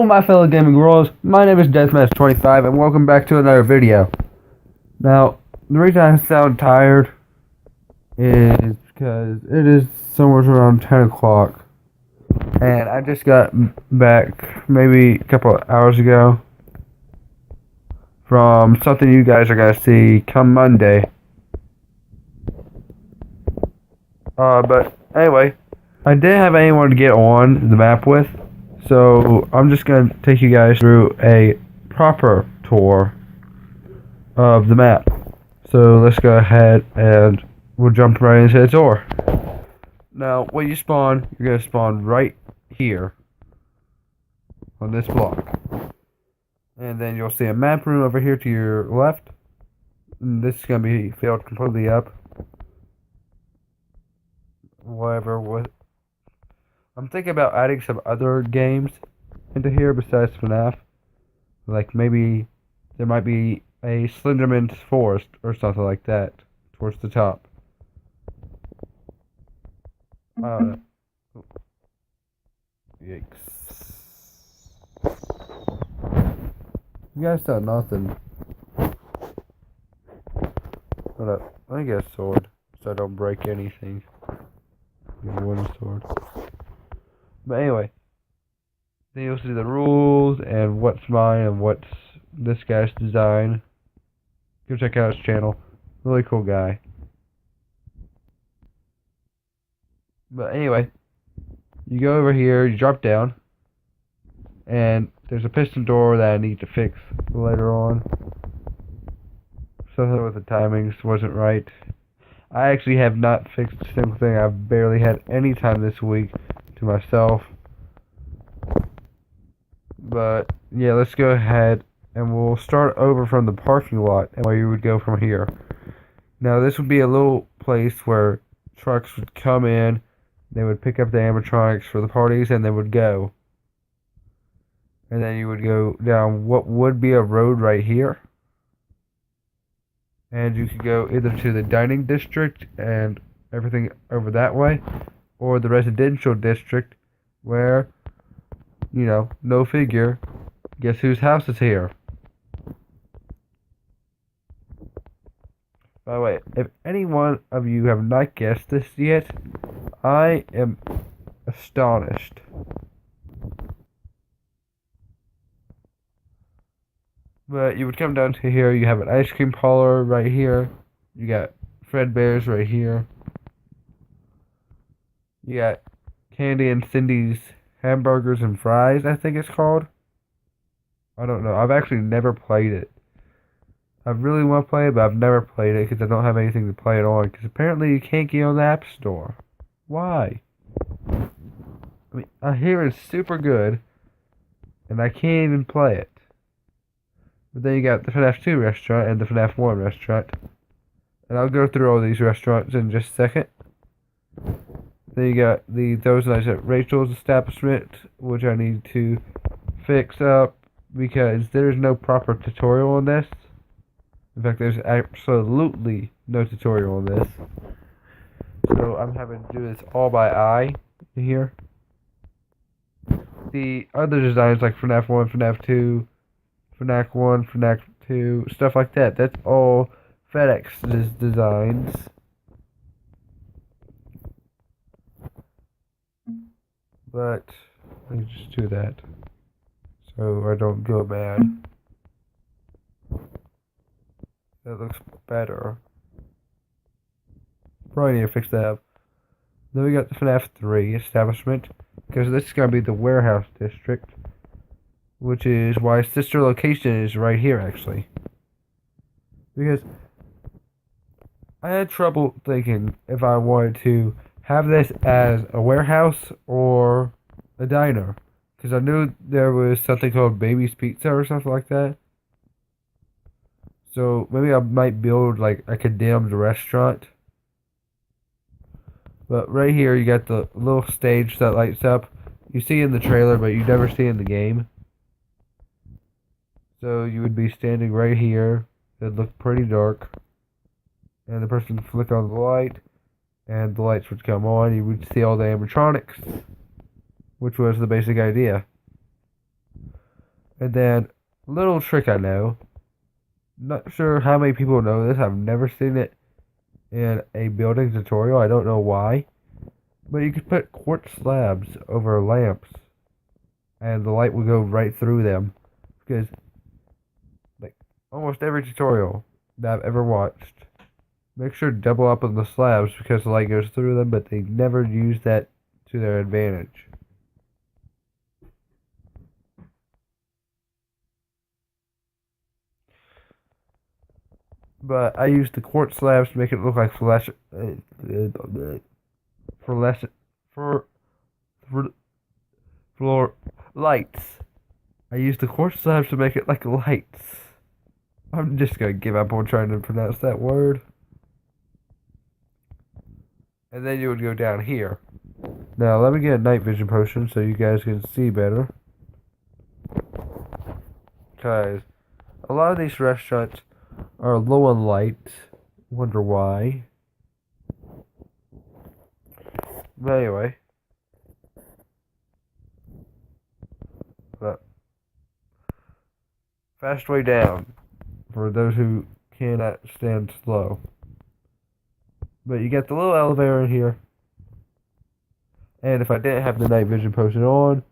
my fellow gaming worlds, my name is Deathmatch25 and welcome back to another video. Now, the reason I sound tired is because it is somewhere around 10 o'clock and I just got back maybe a couple of hours ago from something you guys are going to see come Monday. But anyway, I didn't have anyone to get on the map with. So, I'm just going to take you guys through a proper tour of the map. So, let's go ahead and we'll jump right into the tour. Now, when you spawn, you're going to spawn right here on this block. And then you'll see a map room over here to your left. And this is going to be filled completely up. Whatever with. I'm thinking about adding some other games into here besides FNaf. Like maybe there might be a Slenderman's Forest or something like that towards the top. Yikes. You guys saw nothing. Hold up. Let me get a sword so I don't break anything. Get a wooden sword. But anyway, then you'll see the rules and what's mine and what's this guy's design. Go check out his channel. Really cool guy. But anyway, you go over here, you drop down, and there's a piston door that I need to fix later on. Something with the timings wasn't right. I actually have not fixed a single thing. I've barely had any time this week to myself. But yeah, let's go ahead and we'll start over from the parking lot and where you would go from here. Now this would be a little place where trucks would come in, they would pick up the animatronics for the parties and they would go. And then you would go down what would be a road right here. And you could go either to the dining district and everything over that way, or the residential district where, you know, no figure, guess whose house is here? By the way, if any one of you have not guessed this yet, I am astonished. But you would come down to here, you have an ice cream parlor right here, you got Fredbear's right here, you got Candy and Cindy's Hamburgers and Fries, I think it's called. I don't know. I've actually never played it. I really want to play it, but I've never played it because I don't have anything to play it on. Because apparently you can't get on the App Store. Why? I mean, I hear it's super good, and I can't even play it. But then you got the FNaf 2 restaurant and the FNaf 1 restaurant. And I'll go through all these restaurants in just a second. Then you got those nights at Rachel's establishment, which I need to fix up because there's no proper tutorial on this. In fact, there's absolutely no tutorial on this. So I'm having to do this all by eye here. The other designs like FNaf 1, FNaf 2, FNaf 1, FNaf 2, stuff like that, that's all FedEx's designs. But let me just do that so I don't go mad. That looks better. Probably need to fix that up. Then we got the FNaf 3 establishment, because this is going to be the warehouse district, which is why sister location is right here actually. Because I had trouble thinking if I wanted to have this as a warehouse or a diner, because I knew there was something called Baby's Pizza or something like that. So maybe I might build like a condemned restaurant. But right here you got the little stage that lights up. You see in the trailer, but you never see in the game. So you would be standing right here. It'd look pretty dark. And the person would flick on the light, and the lights would come on. You would see all the animatronics, which was the basic idea. And then, little trick I know. Not sure how many people know this. I've never seen it in a building tutorial. I don't know why. But you could put quartz slabs over lamps, and the light will go right through them. Because, like, almost every tutorial that I've ever watched, make sure to double up on the slabs because the light goes through them, but they never use that to their advantage. But I used the quartz slabs to make it look like fluorescent for floor lights. I used the quartz slabs to make it like lights. I'm just gonna give up on trying to pronounce that word. And then you would go down here. Now let me get a night vision potion so you guys can see better. Because a lot of these restaurants are low on light. Wonder why. But anyway. Fast way down for those who cannot stand slow. But you get the little elevator in here. And if I didn't have the night vision potion on,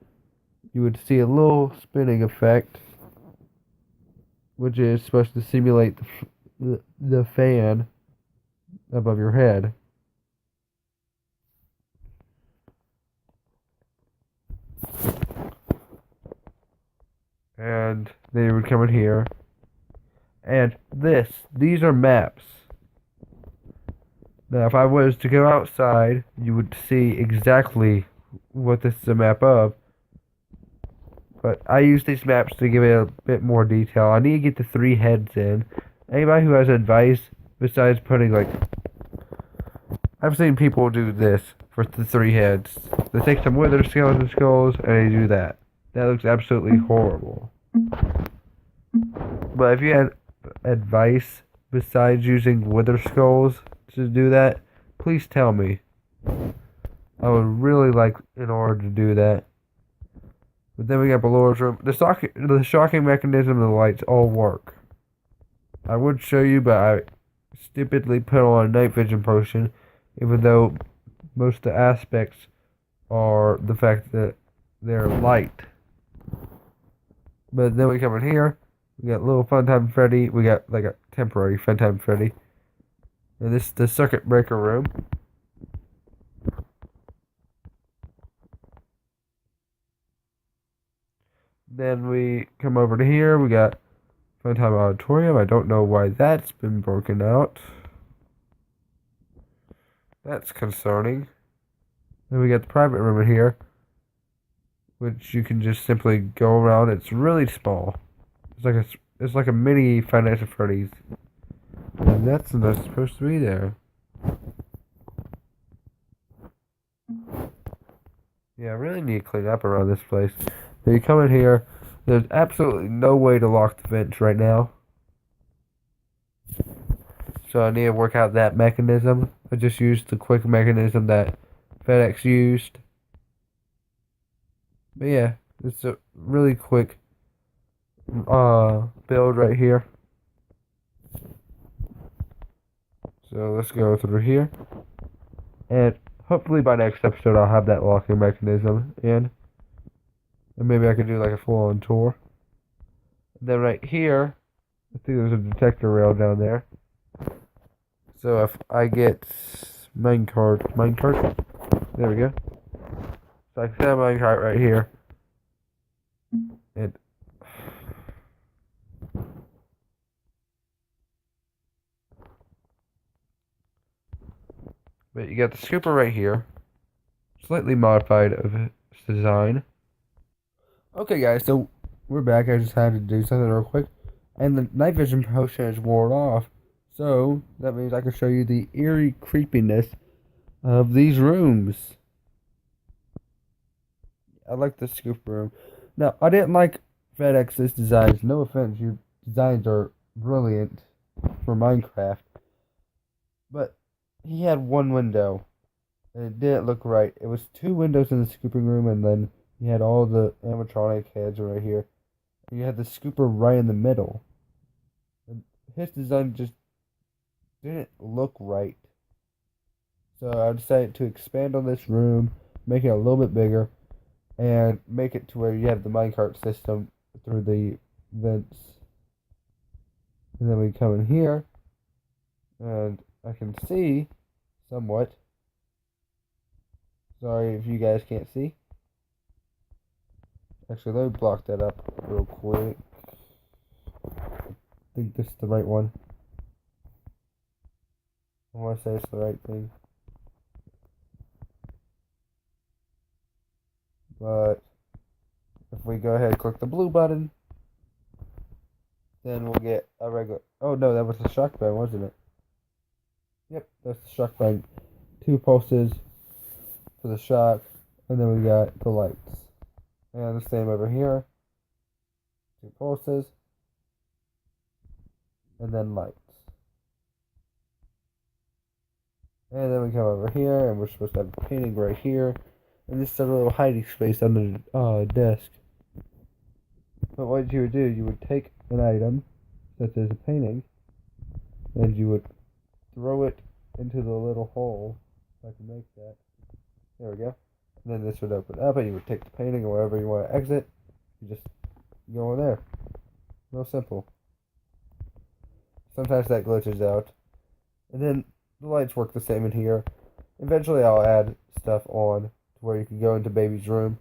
you would see a little spinning effect, which is supposed to simulate the fan above your head. And they would come in here. And these are maps. Now, if I was to go outside, you would see exactly what this is a map of. But I use these maps to give it a bit more detail. I need to get the 3 heads in. Anybody who has advice besides putting, like... I've seen people do this for the 3 heads. They take some wither skeleton skulls and they do that. That looks absolutely horrible. But if you had advice besides using wither skulls to do that, please tell me. I would really like in order to do that. But then we got Ballor's room. The shocking mechanism and the lights all work. I would show you, but I stupidly put on a night vision potion, even though most of the aspects are the fact that they're light. But then we come in here. We got little Funtime Freddy. We got like a temporary Funtime Freddy. And this is the circuit breaker room. Then we come over to here. We got Funtime Auditorium. I don't know why that's been broken out. That's concerning. Then we got the private room in here, which you can just simply go around. It's really small. It's like a mini FNaf Freddy's. And that's not supposed to be there. Yeah, I really need to clean up around this place. So you come in here, there's absolutely no way to lock the vents right now. So I need to work out that mechanism. I just used the quick mechanism that FedEx used. But yeah, it's a really quick build right here. So let's go through here. And hopefully by next episode I'll have that locking mechanism in. And maybe I could do like a full-on tour. And then right here, I think there's a detector rail down there. So if I get minecart, there we go. So I can set a minecart right here. And but you got the scooper right here. Slightly modified of its design. Okay guys, so we're back. I just had to do something real quick. And the night vision potion is worn off. So that means I can show you the eerie creepiness of these rooms. I like the scoop room. Now, I didn't like FedEx's designs. No offense, your designs are brilliant for Minecraft. But he had one window, and it didn't look right. It was 2 windows in the scooping room, and then he had all the animatronic heads right here. And you have the scooper right in the middle. And his design just didn't look right. So I decided to expand on this room, make it a little bit bigger, and make it to where you have the minecart system through the vents. And then we come in here, and I can see somewhat. Sorry if you guys can't see. Actually, let me block that up real quick. I think this is the right one. I want to say it's the right thing. But if we go ahead and click the blue button, then we'll get a regular... Oh no, that was the shock button, wasn't it? Yep, that's the shock button. 2 pulses for the shock, and then we got the lights. And the same over here. 2 pulses, and then lights. And then we come over here, and we're supposed to have a painting right here. And this is a little hiding space under the desk. But what you would do, you would take an item, such as a painting, and you would throw it into the little hole. If I can make that. There we go. And then this would open up, and you would take the painting, or wherever you want to exit. You just go in there. Real simple. Sometimes that glitches out. And then the lights work the same in here. Eventually I'll add stuff on to where you can go into baby's room.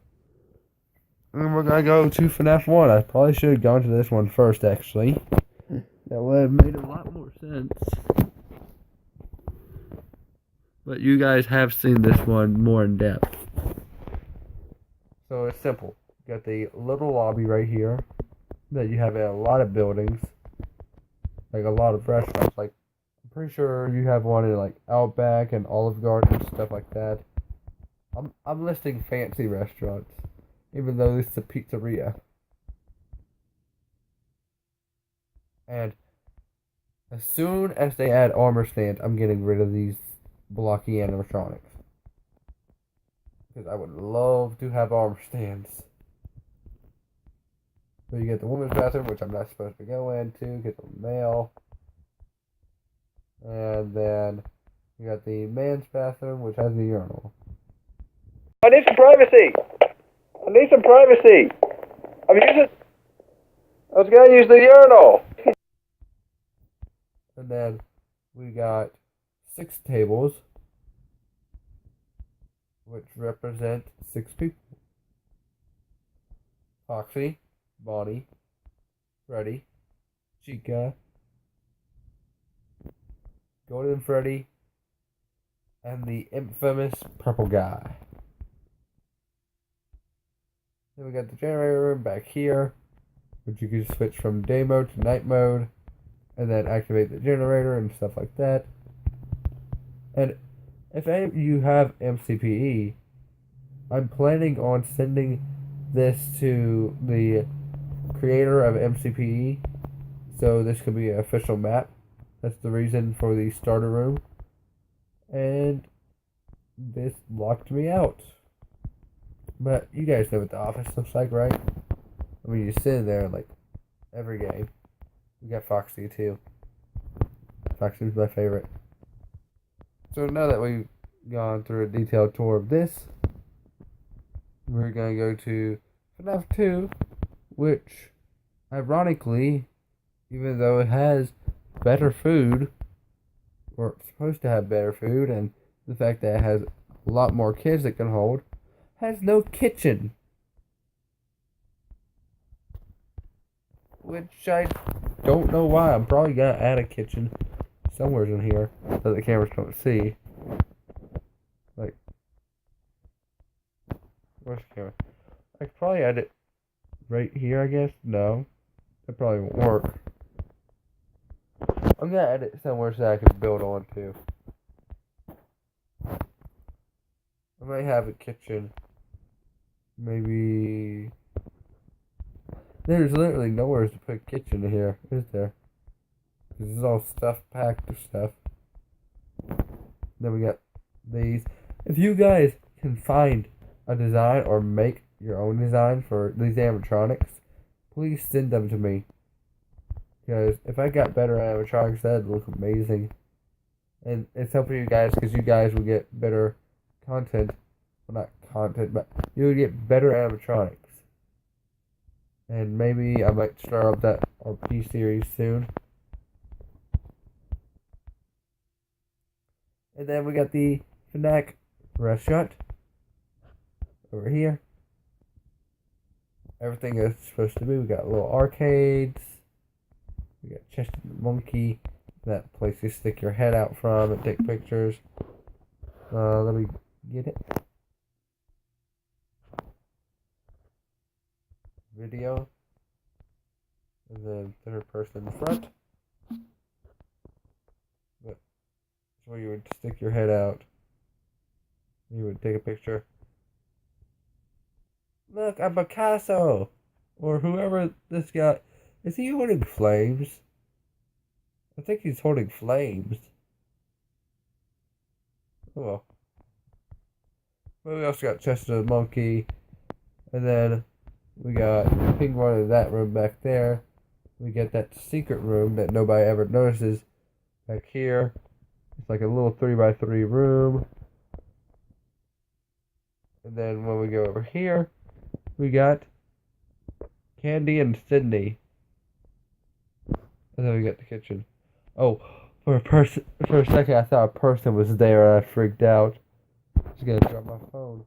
And we're gonna go to FNaf 1. I probably should have gone to this one first, actually. That would have made a lot more sense. But you guys have seen this one more in depth. So it's simple. You got the little lobby right here that you have in a lot of buildings. Like a lot of restaurants. Like, I'm pretty sure you have one in like Outback and Olive Garden, stuff like that. I'm listing fancy restaurants, even though this is a pizzeria. And as soon as they add armor stands, I'm getting rid of these blocky animatronics. Because I would love to have armor stands. So you get the women's bathroom, which I'm not supposed to go into, get the male. And then you got the man's bathroom, which has the urinal. I need some privacy! I need some privacy! I was gonna use the urinal! And then we got 6 tables, which represent 6 people. Foxy, Bonnie, Freddy, Chica, Golden Freddy, and the infamous purple guy. Then we got the generator room back here, which you can switch from day mode to night mode, and then activate the generator and stuff like that. And if any of you have MCPE, I'm planning on sending this to the creator of MCPE, so this could be an official map. That's the reason for the starter room. And this locked me out. But you guys know what the office looks like, right? I mean, you sit in there like every game. We got Foxy too. Foxy's my favorite. So now that we've gone through a detailed tour of this, we're going to go to FNaf 2, which, ironically, even though it has better food, or it's supposed to have better food, and the fact that it has a lot more kids it can hold, has no kitchen. Which I don't know why. I'm probably going to add a kitchen somewhere in here that the cameras don't see. Like, where's the camera? I could probably add it right here, I guess. No, that probably won't work. I'm gonna add it somewhere so I can build on to. I might have a kitchen. Maybe. There's literally nowhere to put a kitchen here, is there? This is all stuff packed with stuff. Then we got these. If you guys can find a design or make your own design for these animatronics, please send them to me. Because if I got better animatronics, that'd look amazing. And it's helping you guys because you guys will get better content. Well, not content, but you would get better animatronics. And maybe I might start up that RP series soon. And then we got the FNaf restaurant over here. Everything is supposed to be. We got little arcades. We got Chester the Monkey. That place you stick your head out from and take pictures. Let me get it. Video. And then third person in the front. But so you would stick your head out. You would take a picture. Look, I'm Picasso! Or whoever this guy... Is he holding flames? I think he's holding flames. Oh well. But we also got Chester the Monkey. And then we got the pink one in that room back there. We get that secret room that nobody ever notices back here. It's like a little 3x3 room. And then when we go over here, we got Candy and Sydney. And then we got the kitchen. Oh, for a second I thought a person was there and I freaked out. I was gonna drop my phone.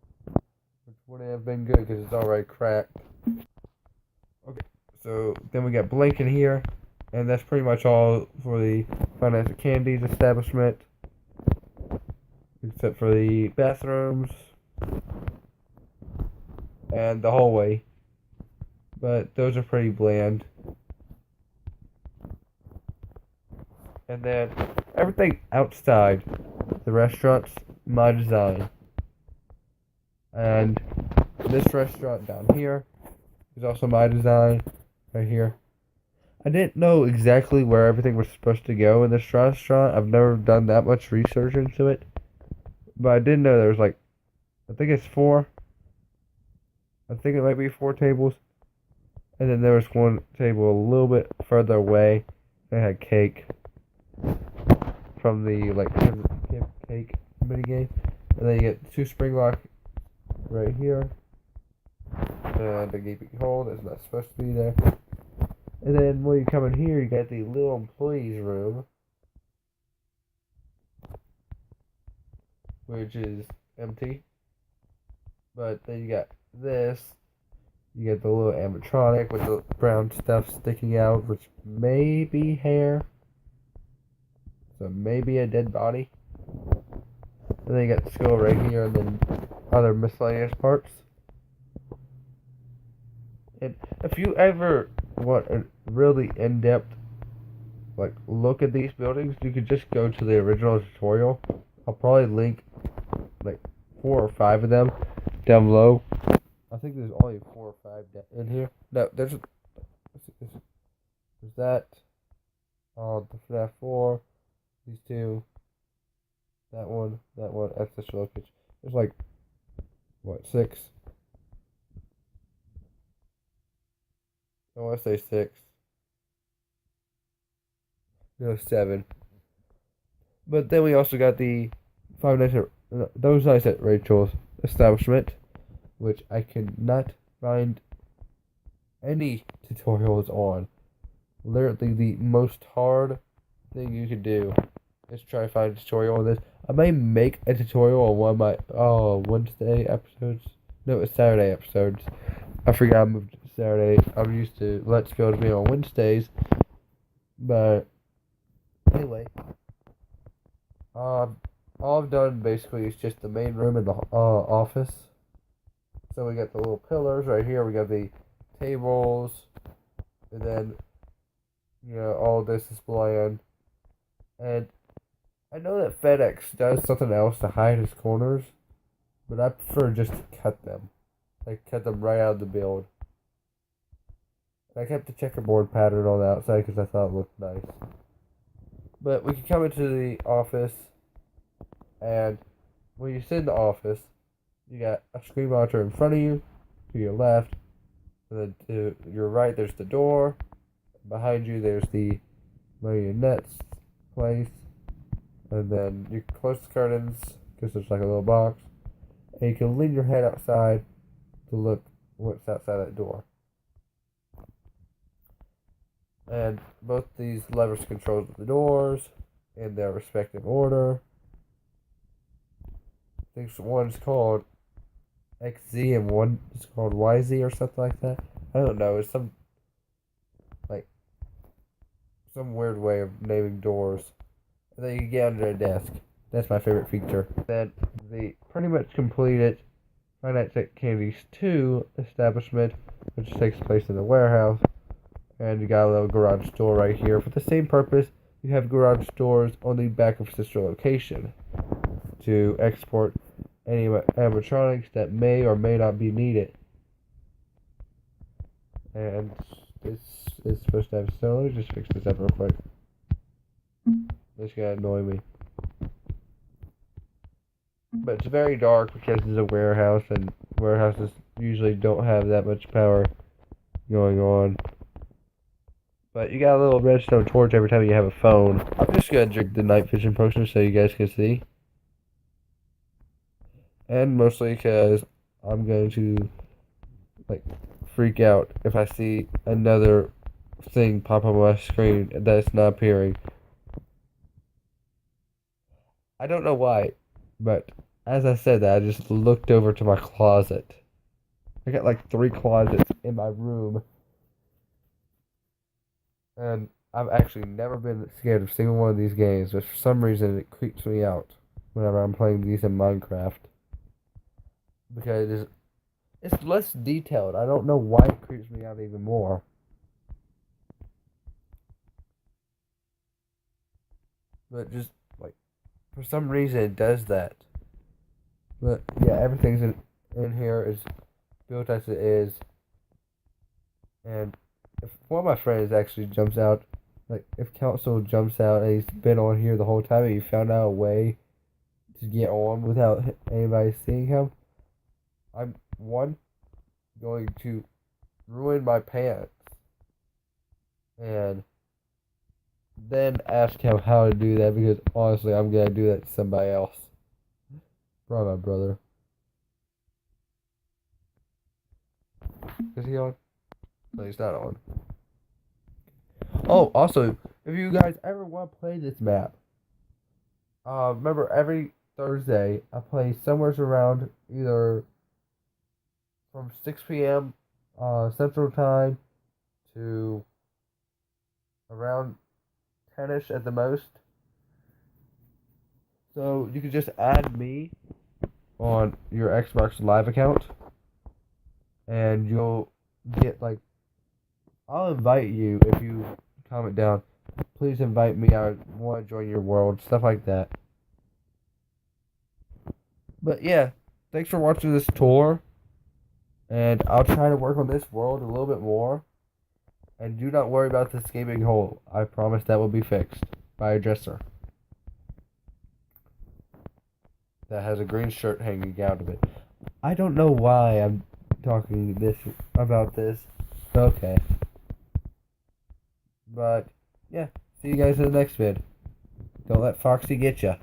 Which wouldn't have been good because it's already cracked. Okay, so then we got Blake in here. And that's pretty much all for the FNaf Candies establishment. Except for the bathrooms. And the hallway. But those are pretty bland. And then everything outside the restaurant's my design. And this restaurant down here is also my design. Right here. I didn't know exactly where everything was supposed to go in this restaurant. I've never done that much research into it. But I did know there was like, I think it's 4. I think it might be 4 tables. And then there was one table a little bit further away. They had cake. From the, like, cake minigame. And then you get 2 spring lock right here. And a gaping hole that's not supposed to be there. And then when you come in here, you got the little employees room. Which is empty. But then you got this. You get the little animatronic with the brown stuff sticking out, which may be hair. So maybe a dead body. And then you got the skull right here, and then other miscellaneous parts. And if you ever want a really in-depth like look at these buildings, you could just go to the original tutorial. I'll probably link like 4 or 5 of them down below. I think there's only 4 or 5 in here. No, there's that. The FNaf 4. These 2. That one. That's the showcase. There's like, what, 6? I want to say 6. No, 7. But then we also got the Five Nights at Those Nights at Rachel's establishment, which I cannot find any tutorials on. Literally the most hard thing you could do is try to find a tutorial on this. I may make a tutorial on one of my Wednesday episodes. No, it's Saturday episodes. I forgot I moved to Saturday. I'm used to Let's Go to be on Wednesdays. But anyway, all I've done basically is just the main room and the office. So we got the little pillars right here. We got the tables, and then all this is bland. And I know that FedEx does something else to hide his corners, but I prefer just to cut them. Like, cut them right out of the build. And I kept the checkerboard pattern on the outside because I thought it looked nice. But we can come into the office, and when you sit in the office, you got a screen monitor in front of you, to your left, And then to your right, there's the door. Behind you, there's the marionettes place. And then you close the curtains because there's like a little box. And you can lean your head outside to look what's outside that door. And both these levers control the doors in their respective order. I think one's called XZ and one is called YZ or something like that. I don't know. It's some weird way of naming doors. And then you can get under a desk. That's my favorite feature. Then the pretty much completed Five Nights at Candy's 2 establishment, which takes place in the warehouse. And you got a little garage door right here. For the same purpose, you have garage doors on the back of sister location to export any animatronics that may or may not be needed. And this is supposed to have snow. Let me just fix this up real quick. This is gonna annoy me. But it's very dark because it's a warehouse, and warehouses usually don't have that much power going on. But you got a little redstone torch every time you have a phone. I'm just gonna drink the night vision potion so you guys can see. And mostly because I'm going to freak out if I see another thing pop up on my screen that's not appearing. I don't know why, but as I said that, I just looked over to my closet. I got like 3 closets in my room. And I've actually never been scared of a single one of these games, but for some reason it creeps me out whenever I'm playing these in Minecraft. Because it's less detailed. I don't know why it creeps me out even more. But just, for some reason it does that. But, yeah, everything's in here is built as it is. And if one of my friends actually jumps out, if Council jumps out and he's been on here the whole time and he found out a way to get on without anybody seeing him, I'm, going to ruin my pants. And then ask him how to do that, because honestly, I'm going to do that to somebody else. Probably my brother. Is he on? No, he's not on. Oh, also, if you guys ever want to play this map, remember every Thursday I play somewhere around either from 6 p.m. Central Time to around 10ish at the most. So you can just add me on your Xbox Live account, and you'll get I'll invite you if you comment down. Please invite me. I want to join your world, stuff like that. But yeah, thanks for watching this tour, and I'll try to work on this world a little bit more. And do not worry about this gaming hole. I promise that will be fixed by a dresser that has a green shirt hanging out of it. I don't know why I'm talking about this. Okay. But, yeah. See you guys in the next vid. Don't let Foxy get ya.